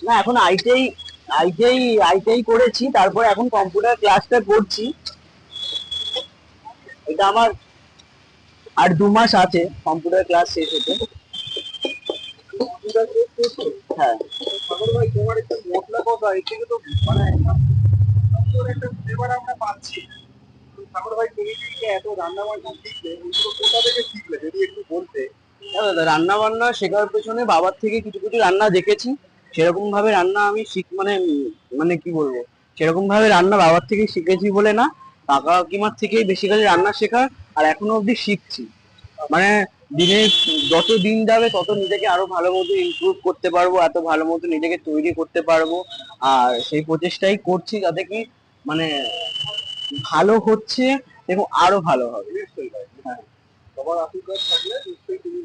না, এখন ITI ITI করেছি, তারপর এখন কম্পিউটার ক্লাসটা করছি। এটা আমার আর 2 মাস আছে কম্পিউটার ক্লাস শেষ হতে। হ্যাঁ। সাগর ভাই, তোমার একটা মশলা কথা এর থেকে তো মানে একটা ফ্লেভার আমরা পাচ্ছি। সাগর ভাই, তুমি যে এত রান্না বান্না শিখলে, এগুলো কোথা থেকে শিখলে যদি একটু বলতে? রান্না বান্না শেখার পেছনে বাবার থেকে কিছু কিছু রান্না দেখেছি, সেরকম ভাবে রান্না আমি মানে মানে কি বলবো, সেরকম ভাবে রান্না বাবার থেকে শিখেছি বলে না, কাকা কাকিমার থেকেই বেসিক্যালি রান্না শেখা। আর এখনো অবধি শিখছি। মানে দিনে যত দিন যাবে তত নিজেকে আরো ভালো মতো ইমপ্রুভ করতে পারবো, এত ভালো মতো নিজেকে তৈরি করতে পারবো। আর সেই প্রচেষ্টাই করছি যাতে কি মানে ভালো হচ্ছে এবং আরো ভালো হবে। নিশ্চয়ই ভাই, হ্যাঁ। সবার আশীর্বাদ থাকলে নিশ্চয়ই তুমি